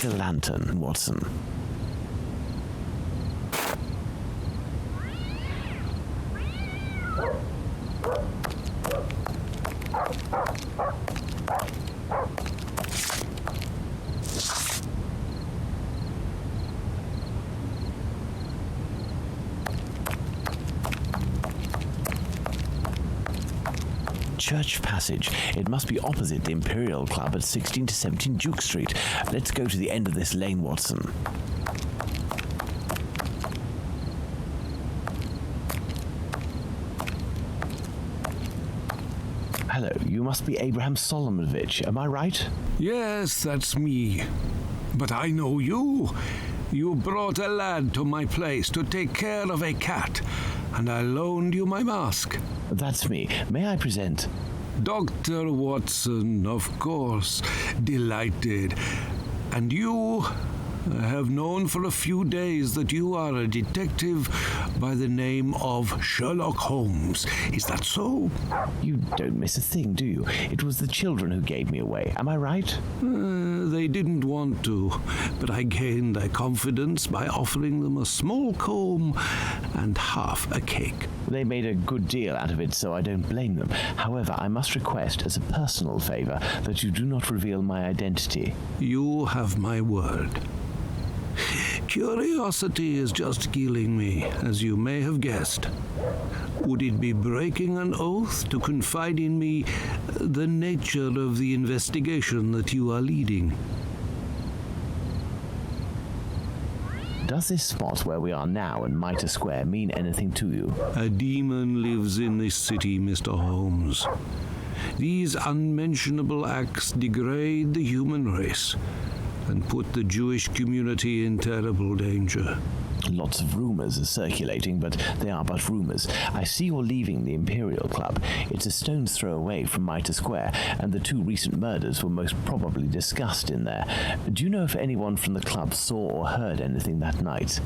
a lantern, Watson. Church Passage. It must be opposite the Imperial Club at 16 to 17 Duke Street. Let's go to the end of this lane, Watson. Hello, you must be Abraham Solomonovich, am I right? Yes, that's me. But I know you. You brought a lad to my place to take care of a cat, and I loaned you my mask. That's me. May I present? Dr. Watson, of course. Delighted. And you? I have known for a few days that you are a detective by the name of Sherlock Holmes. Is that so? You don't miss a thing, do you? It was the children who gave me away. Am I right? They didn't want to, but I gained their confidence by offering them a small comb and half a cake. They made a good deal out of it, so I don't blame them. However, I must request, as a personal favor, that you do not reveal my identity. You have my word. Curiosity is just killing me, as you may have guessed. Would it be breaking an oath to confide in me the nature of the investigation that you are leading? Does this spot where we are now in Mitre Square mean anything to you? A demon lives in this city, Mr. Holmes. These unmentionable acts degrade the human race and put the Jewish community in terrible danger. Lots of rumors are circulating, but they are but rumors. I see you're leaving the Imperial Club. It's a stone's throw away from Mitre Square, and the two recent murders were most probably discussed in there. Do you know if anyone from the club saw or heard anything that night?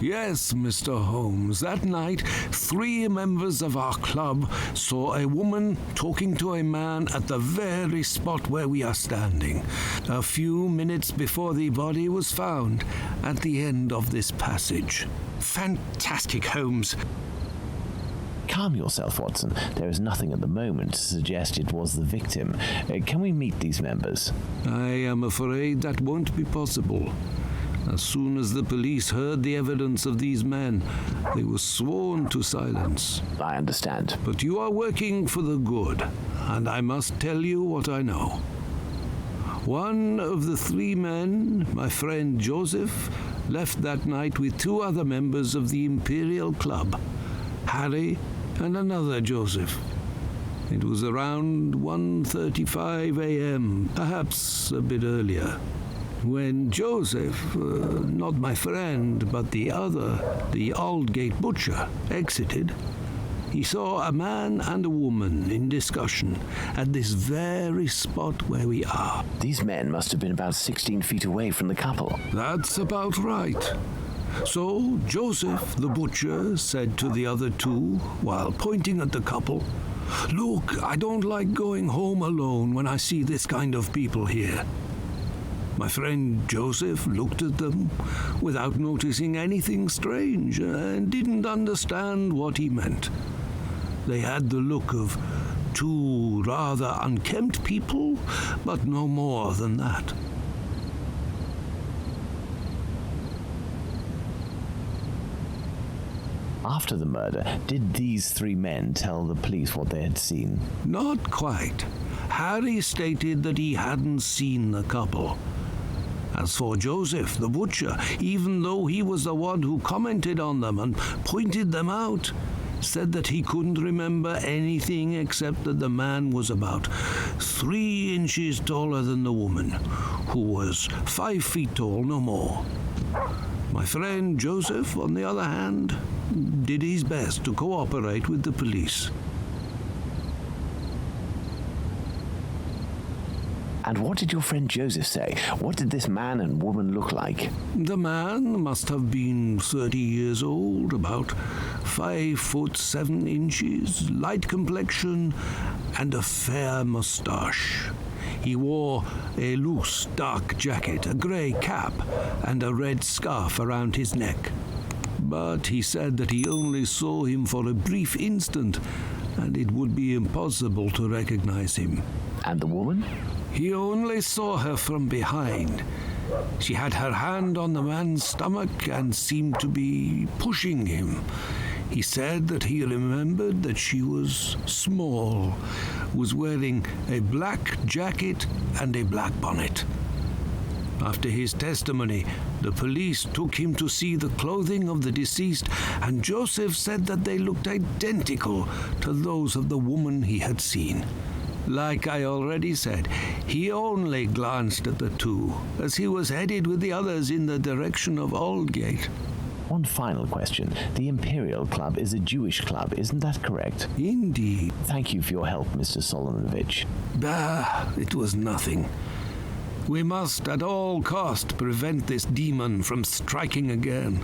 Yes, Mr. Holmes. That night, 3 members of our club saw a woman talking to a man at the very spot where we are standing, a few minutes before the body was found at the end of this passage. Fantastic, Holmes. Calm yourself, Watson. There is nothing at the moment to suggest it was the victim. Can we meet these members? I am afraid that won't be possible. As soon as the police heard the evidence of these men, they were sworn to silence. I understand. But you are working for the good, and I must tell you what I know. One of the 3 men, my friend Joseph, left that night with 2 other members of the Imperial Club, Harry and another Joseph. It was around 1:35 a.m., perhaps a bit earlier. When Joseph, not my friend, but the other, the Aldgate butcher, exited, he saw a man and a woman in discussion at this very spot where we are. These men must have been about 16 feet away from the couple. That's about right. So Joseph, the butcher, said to the other 2, while pointing at the couple, "Look, I don't like going home alone when I see this kind of people here." My friend Joseph looked at them without noticing anything strange and didn't understand what he meant. They had the look of 2 rather unkempt people, but no more than that. After the murder, did these 3 men tell the police what they had seen? Not quite. Harry stated that he hadn't seen the couple. As for Joseph, the butcher, even though he was the one who commented on them and pointed them out, said that he couldn't remember anything except that the man was about 3 inches taller than the woman, who was 5 feet tall, no more. My friend Joseph, on the other hand, did his best to cooperate with the police. And what did your friend Joseph say? What did this man and woman look like? The man must have been 30 years old, about 5 foot 7 inches, light complexion, and a fair moustache. He wore a loose, dark jacket, a grey cap, and a red scarf around his neck. But he said that he only saw him for a brief instant, and it would be impossible to recognize him. And the woman? He only saw her from behind. She had her hand on the man's stomach and seemed to be pushing him. He said that he remembered that she was small, was wearing a black jacket and a black bonnet. After his testimony, the police took him to see the clothing of the deceased, and Joseph said that they looked identical to those of the woman he had seen. Like I already said, he only glanced at the two, as he was headed with the others in the direction of Aldgate. One final question. The Imperial Club is a Jewish club, isn't that correct? Indeed. Thank you for your help, Mr. Solomonovich. Bah, it was nothing. We must at all cost prevent this demon from striking again,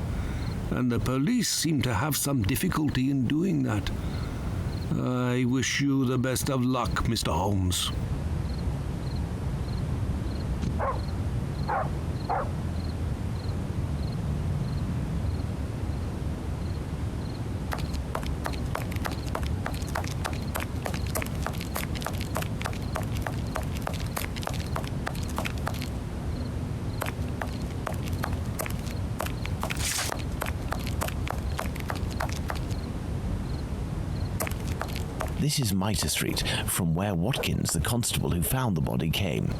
and the police seem to have some difficulty in doing that. I wish you the best of luck, Mr. Holmes. This is Mitre Street, from where Watkins, the constable who found the body, came.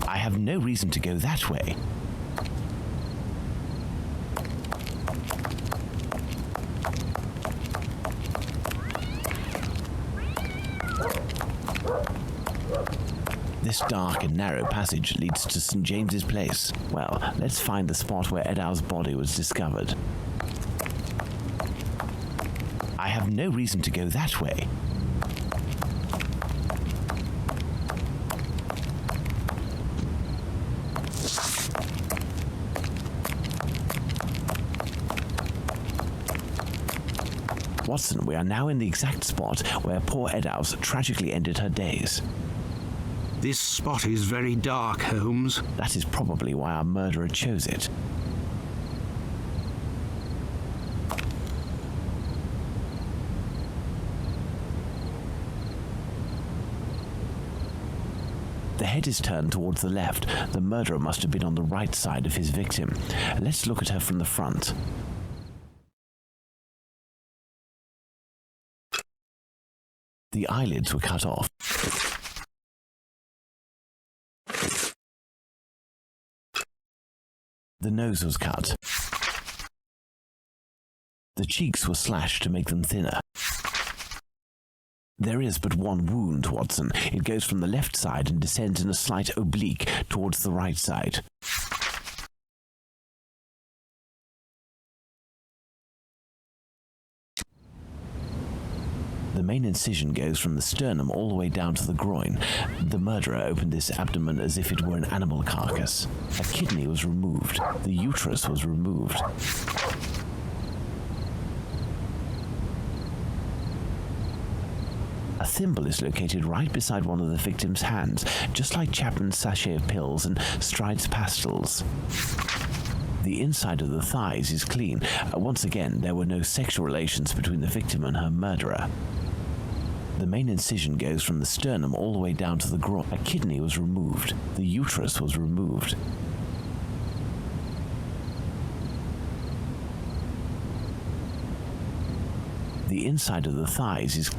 I have no reason to go that way. This dark and narrow passage leads to St. James's Place. Well, let's find the spot where Edow's body was discovered. I have no reason to go that way. Watson, we are now in the exact spot where poor Eddowes tragically ended her days. This spot is very dark, Holmes. That is probably why our murderer chose it. The head is turned towards the left. The murderer must have been on the right side of his victim. Let's look at her from the front. The eyelids were cut off. The nose was cut. The cheeks were slashed to make them thinner. There is but one wound, Watson. It goes from the left side and descends in a slight oblique towards the right side. The main incision goes from the sternum all the way down to the groin. The murderer opened this abdomen as if it were an animal carcass. A kidney was removed. The uterus was removed. A thimble is located right beside one of the victim's hands, just like Chapman's sachet of pills and Stride's pastils. The inside of the thighs is clean. Once again, there were no sexual relations between the victim and her murderer. The main incision goes from the sternum all the way down to the groin. A kidney was removed. The uterus was removed. The inside of the thighs is...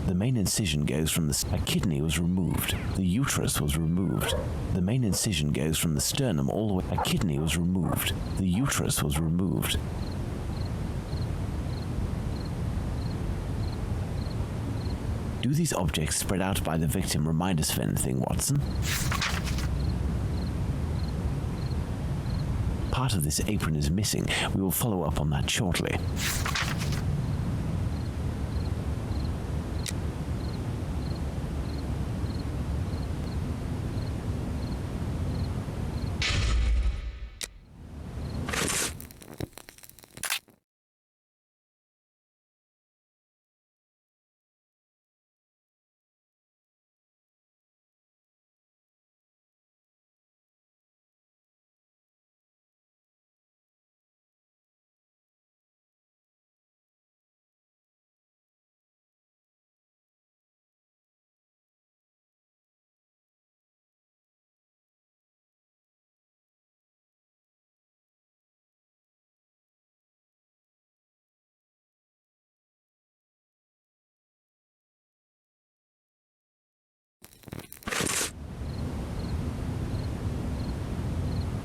The main incision goes from the... A kidney was removed. The uterus was removed. The main incision goes from the sternum all the way... A kidney was removed. The uterus was removed. Do these objects spread out by the victim remind us of anything, Watson? Part of this apron is missing. We will follow up on that shortly.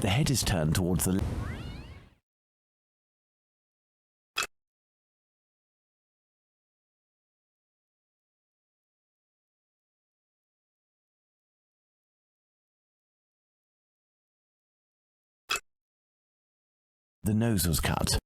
The head is turned towards the The nose was cut.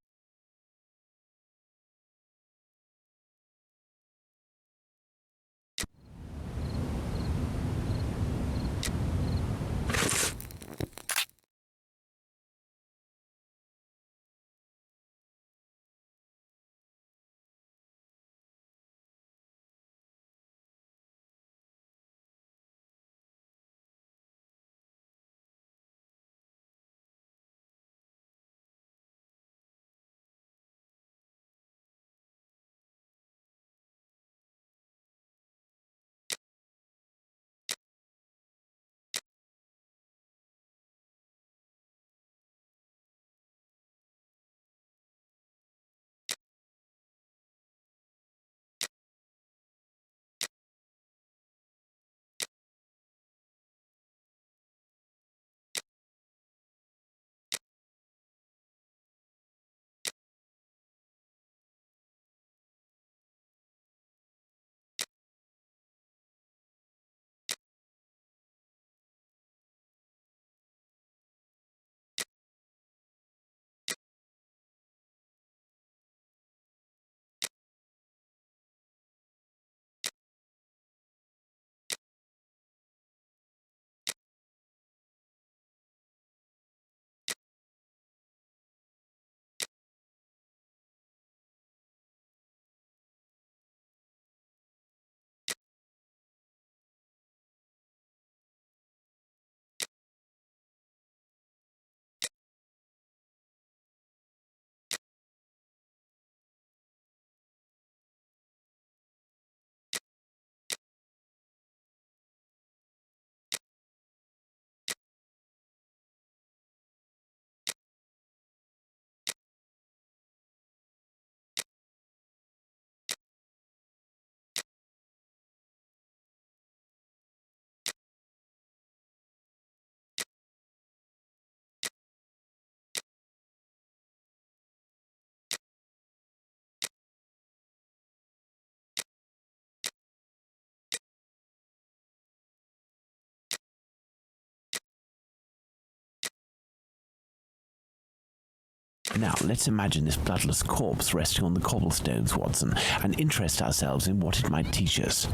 Now, let's imagine this bloodless corpse resting on the cobblestones, Watson, and interest ourselves in what it might teach us.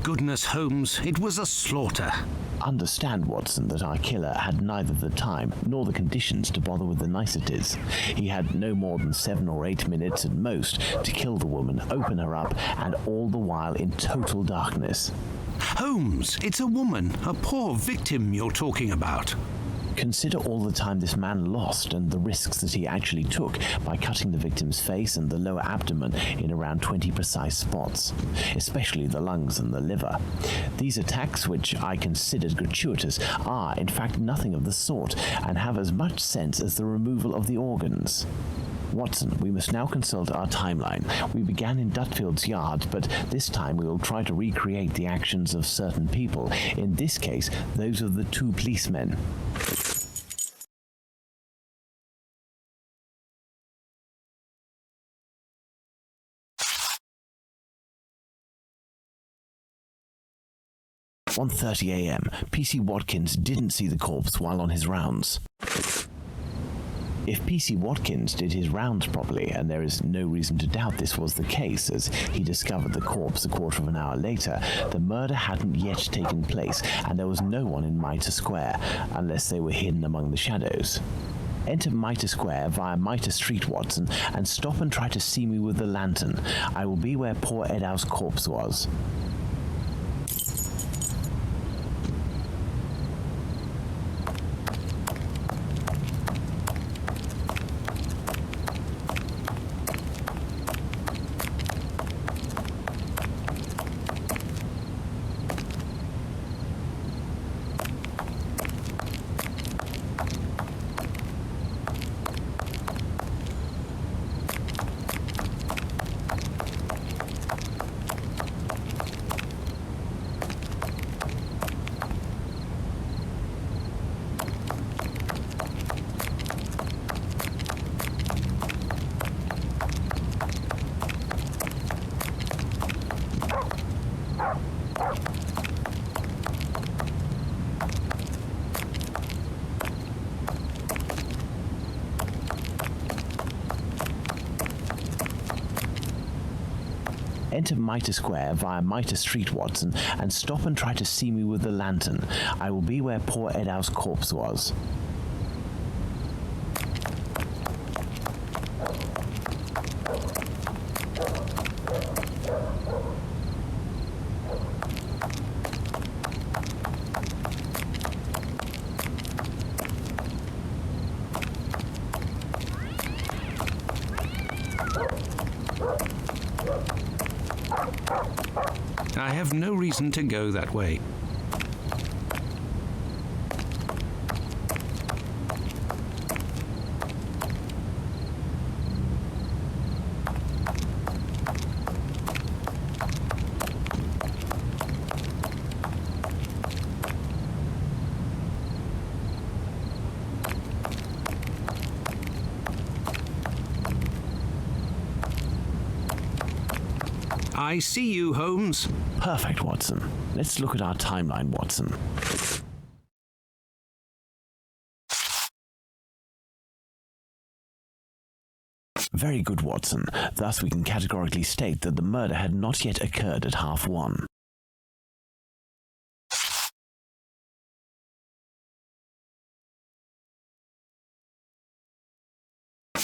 Goodness, Holmes, it was a slaughter. Understand, Watson, that our killer had neither the time nor the conditions to bother with the niceties. He had no more than 7 or 8 minutes at most to kill the woman, open her up, and all the while in total darkness. Holmes, it's a woman, a poor victim you're talking about. Consider all the time this man lost and the risks that he actually took by cutting the victim's face and the lower abdomen in around 20 precise spots, especially the lungs and the liver. These attacks, which I considered gratuitous, are in fact nothing of the sort and have as much sense as the removal of the organs. Watson, we must now consult our timeline. We began in Dutfield's yard, but this time we will try to recreate the actions of certain people, in this case, those of the 2 policemen. At 1:30 a.m., P.C. Watkins didn't see the corpse while on his rounds. If P.C. Watkins did his rounds properly, and there is no reason to doubt this was the case, as he discovered the corpse a quarter of an hour later, the murder hadn't yet taken place, and there was no one in Mitre Square, unless they were hidden among the shadows. Enter Mitre Square via Mitre Street, Watson, and stop and try to see me with the lantern. I will be where poor Edow's corpse was. Enter Mitre Square via Mitre Street, Watson, and stop and try to see me with the lantern. I will be where poor Edow's corpse was. I have no reason to go that way. I see you, Holmes. Perfect, Watson. Let's look at our timeline, Watson. Very good, Watson. Thus we can categorically state that the murder had not yet occurred at 1:30.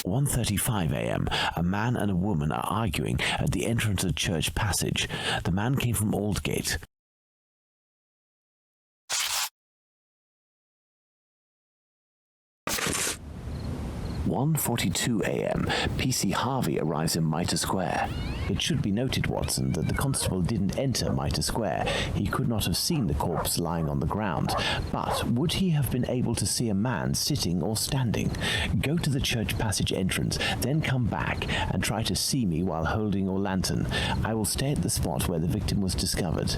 1:35 a.m. A man and a woman are arguing at the entrance of Church Passage. The man came from Aldgate. 1:42 a.m. PC Harvey arrives in Mitre Square. It should be noted, Watson, that the constable didn't enter Mitre Square. He could not have seen the corpse lying on the ground. But would he have been able to see a man sitting or standing? Go to the Church Passage entrance, then come back and try to see me while holding your lantern. I will stay at the spot where the victim was discovered.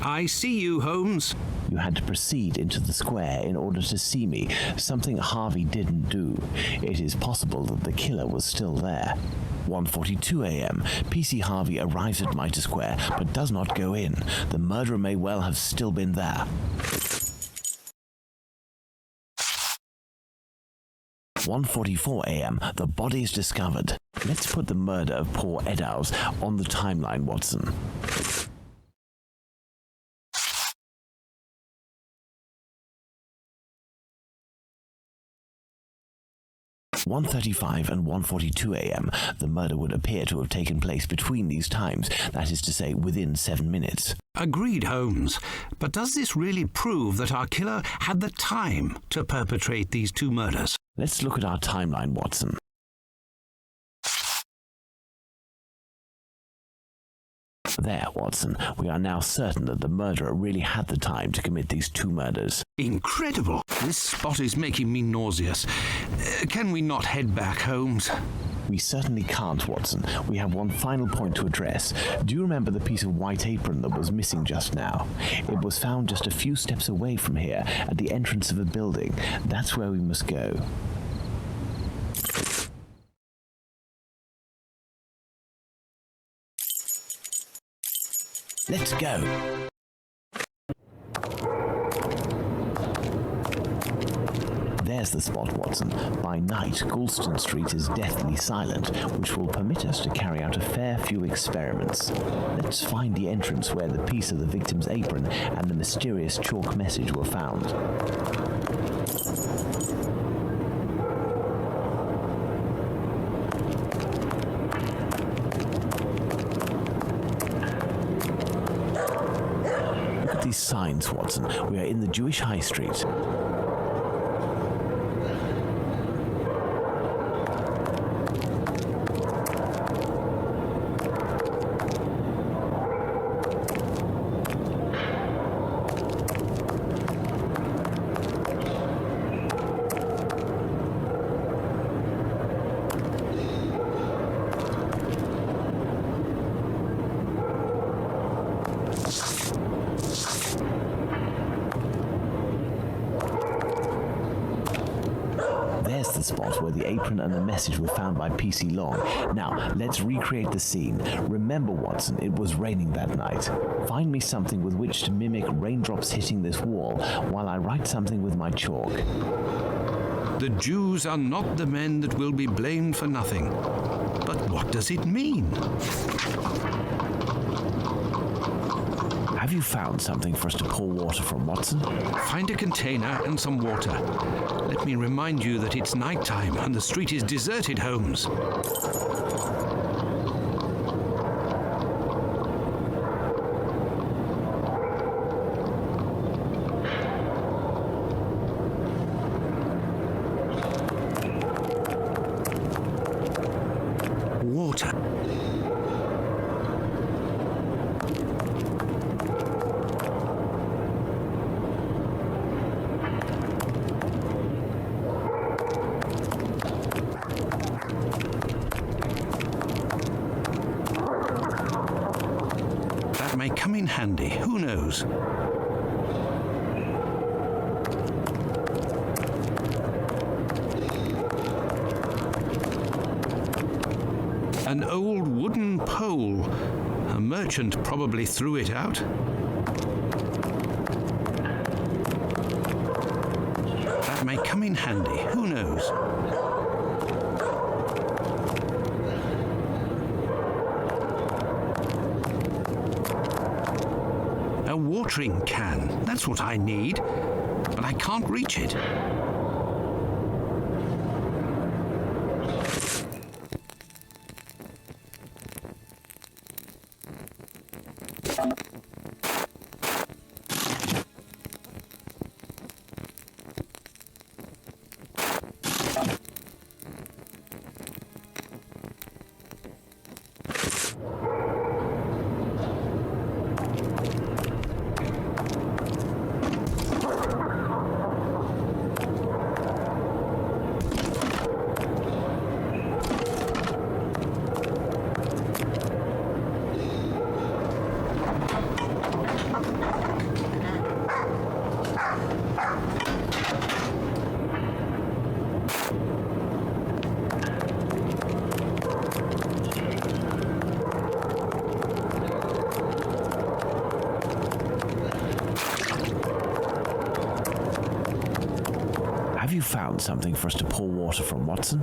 I see you, Holmes. You had to proceed into the square in order to see me, something Harvey didn't do. It is possible that the killer was still there. 1:42 a.m. PC Harvey arrives at Mitre Square, but does not go in. The murderer may well have still been there. 1:44 a.m. The body is discovered. Let's put the murder of poor Eddowes on the timeline, Watson. 1:35 and 1:42 a.m. The murder would appear to have taken place between these times, that is to say, within 7 minutes. Agreed, Holmes. But does this really prove that our killer had the time to perpetrate these two murders? Let's look at our timeline, Watson. There, Watson. We are now certain that the murderer really had the time to commit these two murders. Incredible. This spot is making me nauseous. Can we not head back, Holmes? We certainly can't, Watson. We have one final point to address. Do you remember the piece of white apron that was missing just now? It was found just a few steps away from here, at the entrance of a building. That's where we must go. Let's go. There's the spot, Watson. By night, Goulston Street is deathly silent, which will permit us to carry out a fair few experiments. Let's find the entrance where the piece of the victim's apron and the mysterious chalk message were found. Look at these signs, Watson. We are in the Jewish High Street. There's the spot where the apron and the message were found by PC Long. Now, let's recreate the scene. Remember, Watson, it was raining that night. Find me something with which to mimic raindrops hitting this wall while I write something with my chalk. The Jews are not the men that will be blamed for nothing. But what does it mean? Have you found something for us to pour water from, Watson? Find a container and some water. Let me remind you that it's night time and the street is deserted, Holmes. Water. That may come in handy, who knows? An old wooden pole. A merchant probably threw it out. That may come in handy, who knows? A watering can. That's what I need, but I can't reach it. Have you found something for us to pour water from, Watson?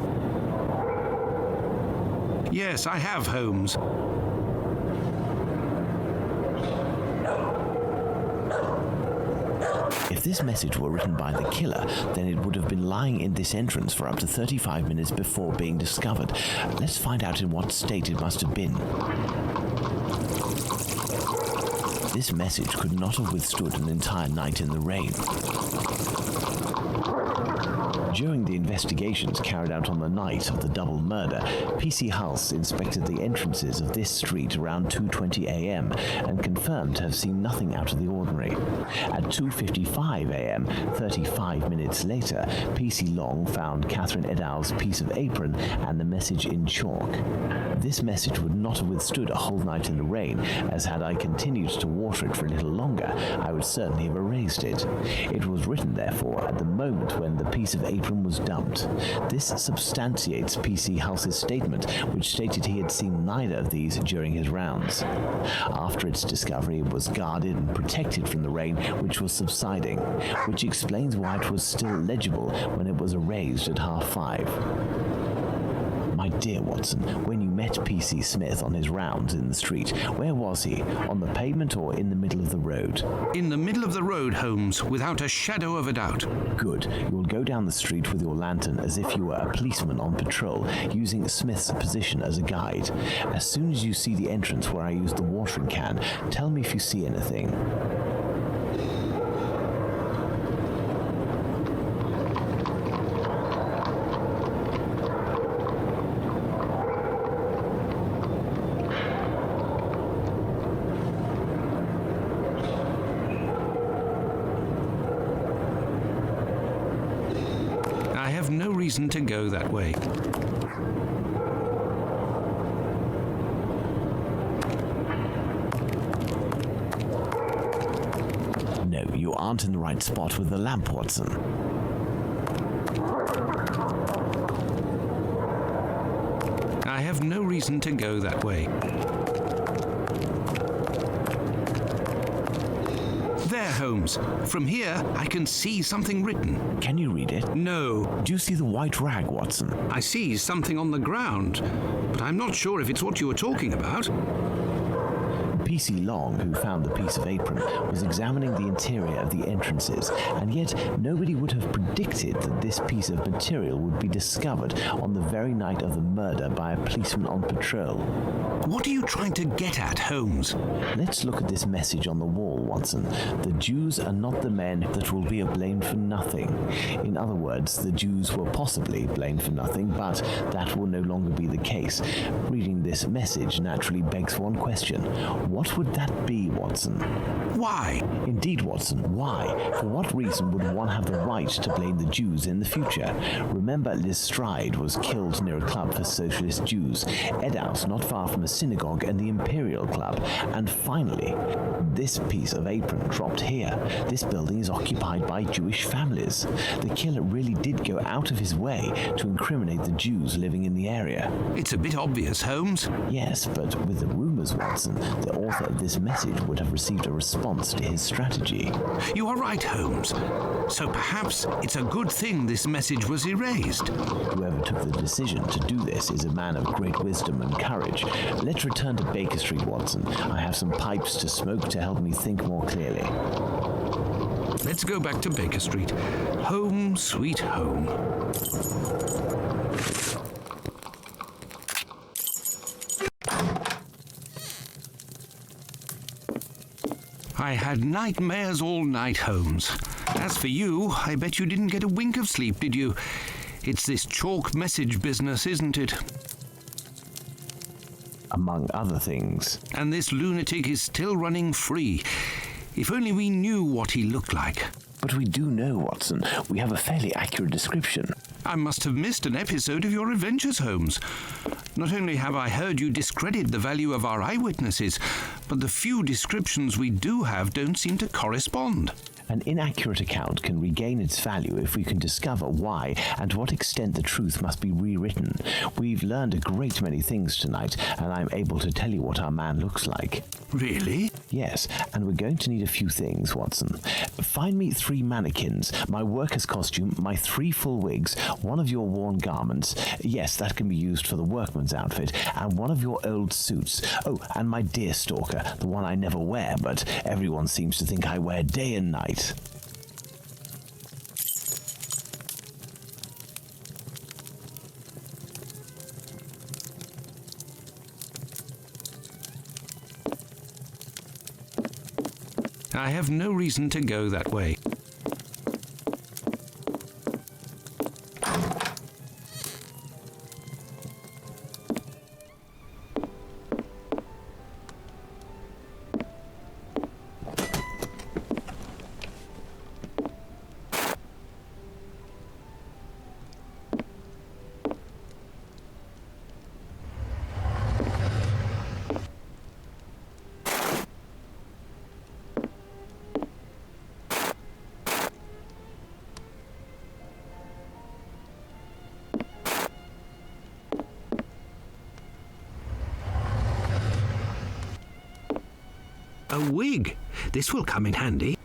Yes, I have, Holmes. If this message were written by the killer, then it would have been lying in this entrance for up to 35 minutes before being discovered. Let's find out in what state it must have been. This message could not have withstood an entire night in the rain. During the investigations carried out on the night of the double murder, P.C. Hulse inspected the entrances of this street around 2:20 a.m. and confirmed to have seen nothing out of the ordinary. At 2:55 a.m., 35 minutes later, P.C. Long found Catherine Edow's piece of apron and the message in chalk. This message would not have withstood a whole night in the rain, as had I continued to water it for a little longer, I would certainly have erased it. It was written, therefore, at the moment when the piece of apron was dumped. This substantiates P.C. Hulse's statement, which stated he had seen neither of these during his rounds. After its discovery, it was guarded and protected from the rain, which was subsiding, which explains why it was still legible when it was erased at 5:30. My dear Watson, when you met P.C. Smith on his rounds in the street, where was he? On the pavement or in the middle of the road? In the middle of the road, Holmes, without a shadow of a doubt. Good. You will go down the street with your lantern as if you were a policeman on patrol, using Smith's position as a guide. As soon as you see the entrance where I used the watering can, tell me if you see anything. I have no reason to go that way. No, you aren't in the right spot with the lamp, Watson. reason to go that way. There, Holmes. From here, I can see something written. Can you read it? No. Do you see the white rag, Watson? I see something on the ground, but I'm not sure if it's what you were talking about. P.C. Long, who found the piece of apron, was examining the interior of the entrances, and yet nobody would have predicted that this piece of material would be discovered on the very night of the murder by a policeman on patrol. What are you trying to get at, Holmes? Let's look at this message on the wall, Watson. The Jews are not the men that will be blamed for nothing. In other words, the Jews were possibly blamed for nothing, but that will no longer be the case. Reading this message naturally begs one question. What would that be, Watson? Why? Indeed, Watson, why? For what reason would one have the right to blame the Jews in the future? Remember, Lestrade was killed near a club for socialist Jews, Edaus not far from a synagogue and the Imperial Club, and finally, this piece of apron dropped here. This building is occupied by Jewish families. The killer really did go out of his way to incriminate the Jews living in the area. It's a bit obvious, Holmes. Yes, but with the rumors, Watson, the author of this message would have received a response to his strategy. You are right, Holmes. So perhaps it's a good thing this message was erased. Whoever took the decision to do this is a man of great wisdom and courage. Let's return to Baker Street, Watson. I have some pipes to smoke to help me think more clearly. Let's go back to Baker Street. Home, sweet home. I had nightmares all night, Holmes. As for you, I bet you didn't get a wink of sleep, did you? It's this chalk message business, isn't it? Among other things. And this lunatic is still running free. If only we knew what he looked like. But we do know, Watson. We have a fairly accurate description. I must have missed an episode of your adventures, Holmes. Not only have I heard you discredit the value of our eyewitnesses, but the few descriptions we do have don't seem to correspond. An inaccurate account can regain its value if we can discover why and to what extent the truth must be rewritten. We've learned a great many things tonight, and I'm able to tell you what our man looks like. Really? Yes, and we're going to need a few things, Watson. Find me 3 mannequins, my worker's costume, my 3 full wigs, one of your worn garments, yes, that can be used for the workman's outfit, and one of your old suits. Oh, and my deerstalker, the one I never wear, but everyone seems to think I wear day and night. I have no reason to go that way. A wig. This will come in handy.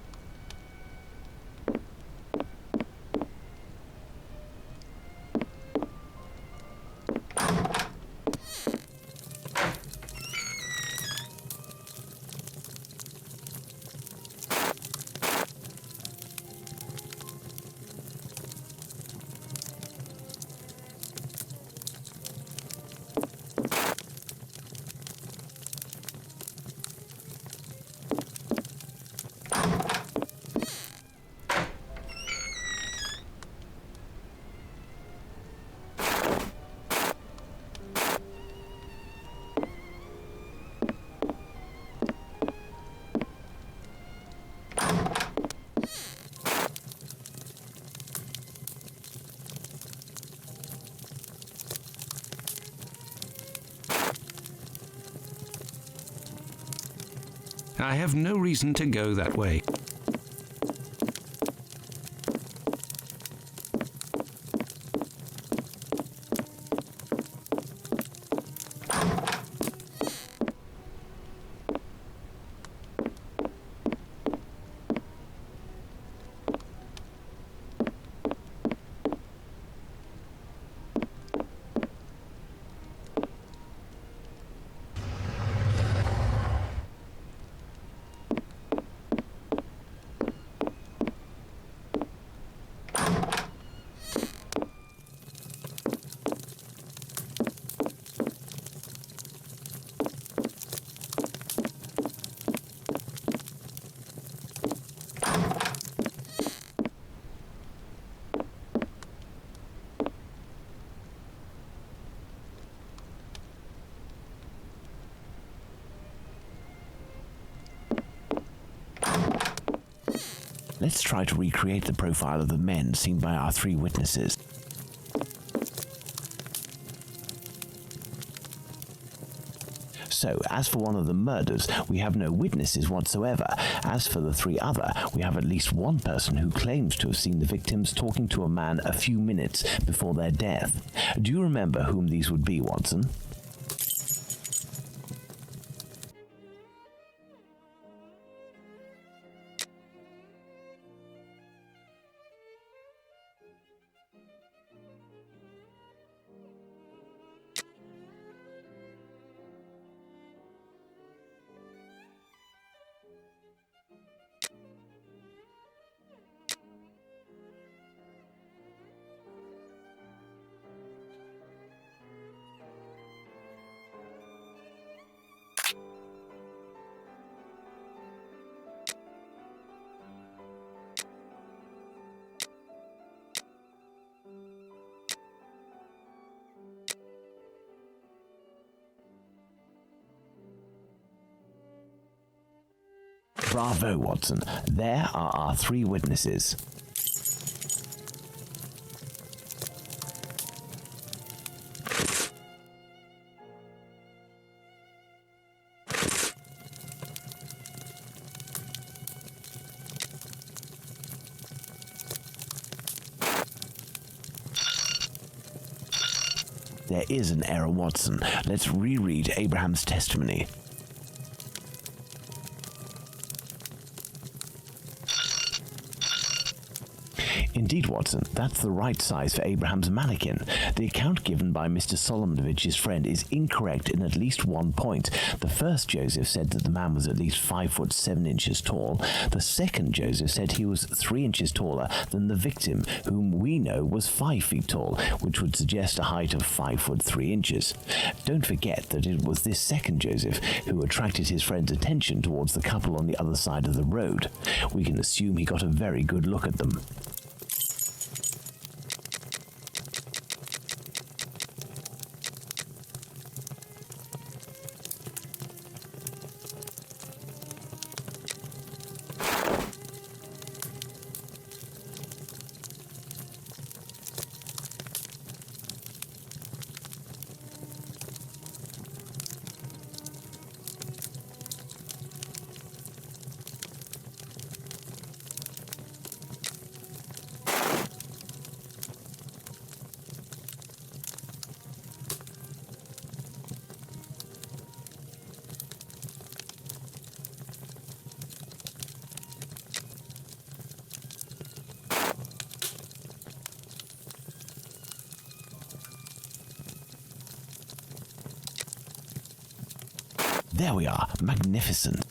I have no reason to go that way. Let's try to recreate the profile of the men seen by our three witnesses. So, as for one of the murders, we have no witnesses whatsoever. As for the three other, we have at least one person who claims to have seen the victims talking to a man a few minutes before their death. Do you remember whom these would be, Watson? Bravo, Watson. There are our three witnesses. There is an error, Watson. Let's reread Abraham's testimony. Indeed, Watson, that's the right size for Abraham's mannequin. The account given by Mr. Solomonovich's friend is incorrect in at least one point. The first Joseph said that the man was at least 5 foot 7 inches tall. The second Joseph said he was 3 inches taller than the victim, whom we know was 5 feet tall, which would suggest a height of 5 foot 3 inches. Don't forget that it was this second Joseph who attracted his friend's attention towards the couple on the other side of the road. We can assume he got a very good look at them. There we are. Magnificent.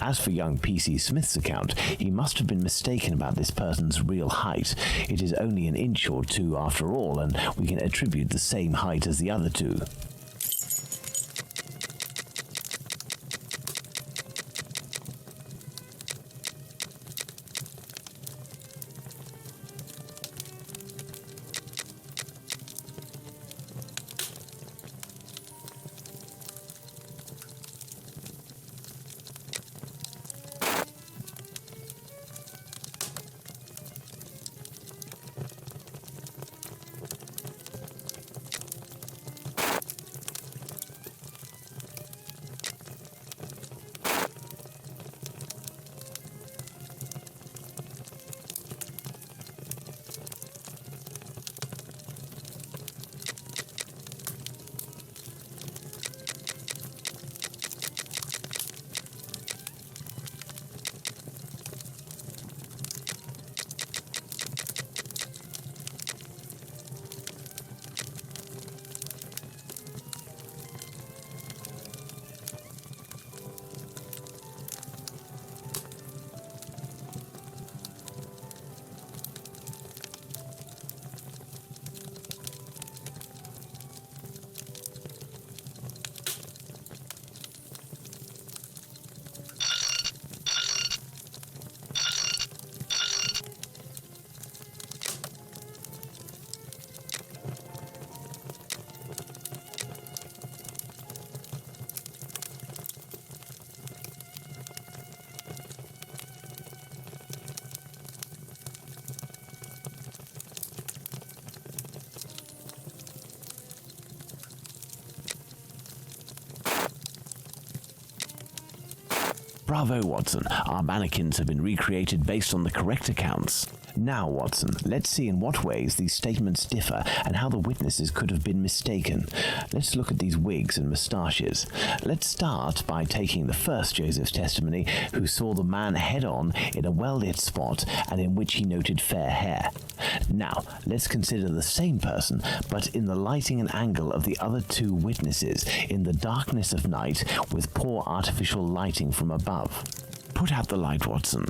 As for young P.C. Smith's account, he must have been mistaken about this person's real height. It is only an inch or two after all, and we can attribute the same height as the other two. Bravo, Watson. Our mannequins have been recreated based on the correct accounts. Now, Watson, let's see in what ways these statements differ and how the witnesses could have been mistaken. Let's look at these wigs and moustaches. Let's start by taking the first Joseph's testimony, who saw the man head-on in a well-lit spot and in which he noted fair hair. Now, let's consider the same person, but in the lighting and angle of the other two witnesses, in the darkness of night, with poor artificial lighting from above. Put out the light, Watson.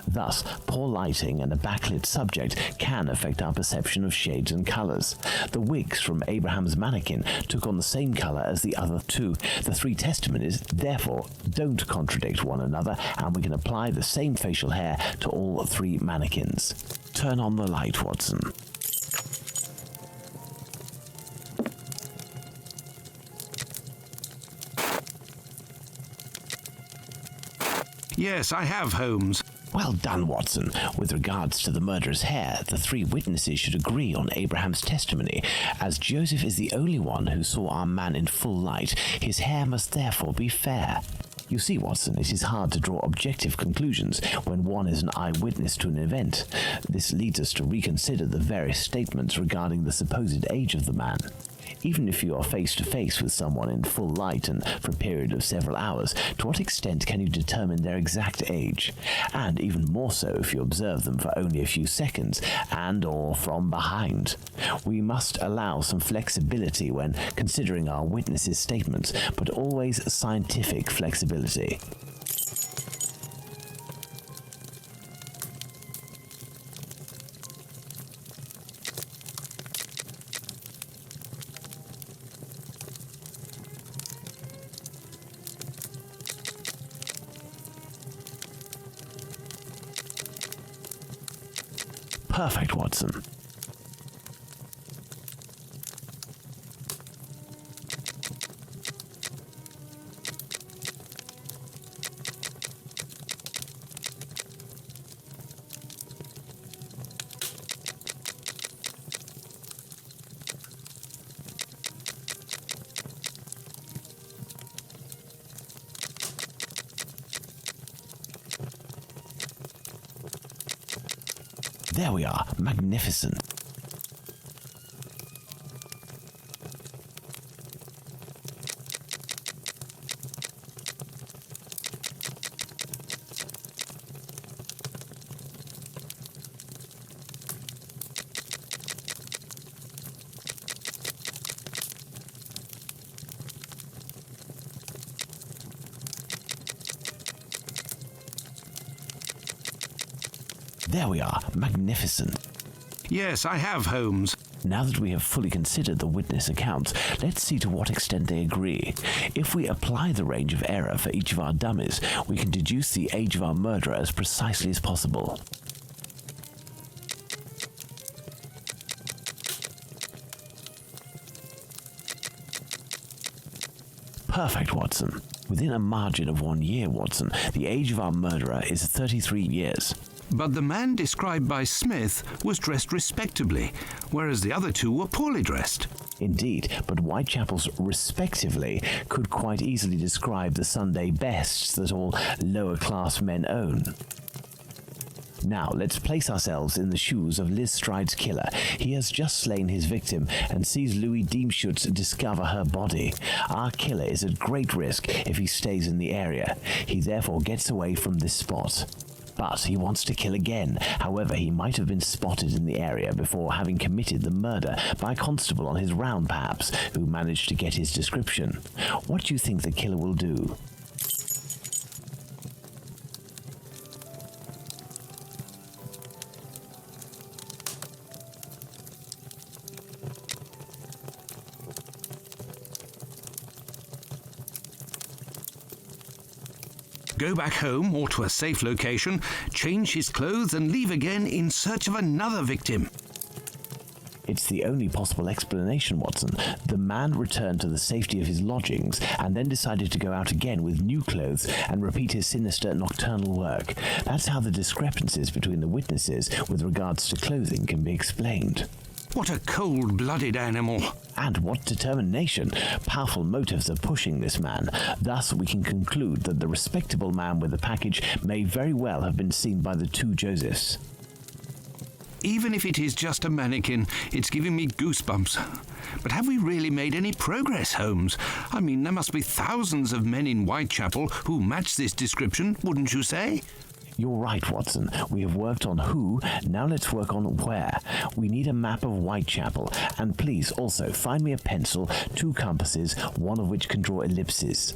Thus, poor lighting and a backlit subject can affect our perception of shades and colours. The wigs from Abraham's mannequin took on the same colour as the other two. The three testimonies, therefore, don't contradict one another, and we can apply the same facial hair to all three mannequins. Turn on the light, Watson. Yes, I have, Holmes. Well done, Watson. With regards to the murderer's hair, the three witnesses should agree on Abraham's testimony. As Joseph is the only one who saw our man in full light, his hair must therefore be fair. You see, Watson, it is hard to draw objective conclusions when one is an eyewitness to an event. This leads us to reconsider the various statements regarding the supposed age of the man. Even if you are face to face with someone in full light and for a period of several hours, to what extent can you determine their exact age? And even more so if you observe them for only a few seconds and or from behind. We must allow some flexibility when considering our witnesses' statements, but always scientific flexibility. Perfect, Watson. There we are. Magnificent. There we are. Magnificent. Yes, I have, Holmes. Now that we have fully considered the witness accounts, let's see to what extent they agree. If we apply the range of error for each of our dummies, we can deduce the age of our murderer as precisely as possible. Perfect, Watson. Within a margin of 1 year, Watson, the age of our murderer is 33 years. But the man described by Smith was dressed respectably, whereas the other two were poorly dressed. Indeed, but Whitechapel's respectively could quite easily describe the Sunday bests that all lower-class men own. Now, let's place ourselves in the shoes of Liz Stride's killer. He has just slain his victim and sees Louis Diemschutz discover her body. Our killer is at great risk if he stays in the area. He therefore gets away from this spot. But he wants to kill again. However, he might have been spotted in the area before having committed the murder by a constable on his round, perhaps, who managed to get his description. What do you think the killer will do? Go back home or to a safe location, change his clothes and leave again in search of another victim. It's the only possible explanation, Watson. The man returned to the safety of his lodgings and then decided to go out again with new clothes and repeat his sinister nocturnal work. That's how the discrepancies between the witnesses with regards to clothing can be explained. What a cold-blooded animal. And what determination! Powerful motives are pushing this man. Thus, we can conclude that the respectable man with the package may very well have been seen by the two Josephs. Even if it is just a mannequin, it's giving me goosebumps. But have we really made any progress, Holmes? I mean, there must be thousands of men in Whitechapel who match this description, wouldn't you say? You're right, Watson. We have worked on who, now let's work on where. We need a map of Whitechapel, and please also find me a pencil, 2 compasses, one of which can draw ellipses.